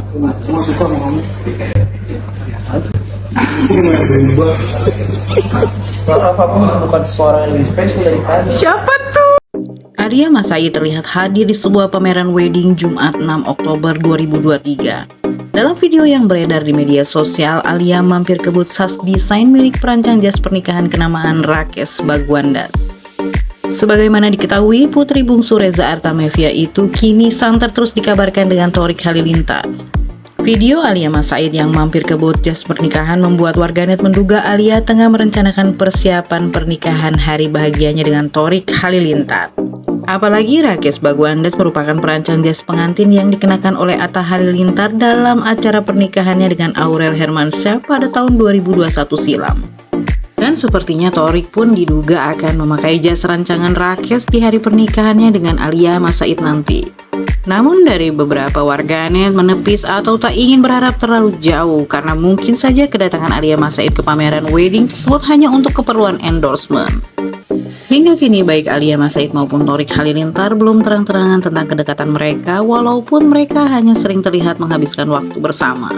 Cuma suka sama kamu. Gimana berubah? Maaf, aku menemukan seseorang yang lebih spesial dari kamu. Siapa tuh? Arya Masai terlihat hadir di sebuah pameran wedding Jumat 6 Oktober 2023. Dalam video yang beredar di media sosial, Alia mampir ke booth SAS desain milik perancang jas pernikahan kenamaan Rakes Bagwandas. Sebagaimana diketahui, putri bungsu Reza Artamevia itu kini santer terus dikabarkan dengan Thorik Halilintar. Video Alia Mas Said yang mampir ke booth jas pernikahan membuat warganet menduga Alia tengah merencanakan persiapan pernikahan hari bahagianya dengan Thorik Halilintar. Apalagi Rakes Bagwandas merupakan perancang jas pengantin yang dikenakan oleh Atta Halilintar dalam acara pernikahannya dengan Aurel Hermansyah pada tahun 2021 silam. Dan sepertinya Thorik pun diduga akan memakai jas rancangan Rakes di hari pernikahannya dengan Alia Mas Said nanti. Namun dari beberapa warganet menepis atau tak ingin berharap terlalu jauh karena mungkin saja kedatangan Alia Mas Said ke pameran wedding tersebut hanya untuk keperluan endorsement. Hingga kini baik Alia Mas Said maupun Thorik Halilintar belum terang-terangan tentang kedekatan mereka walaupun mereka hanya sering terlihat menghabiskan waktu bersama.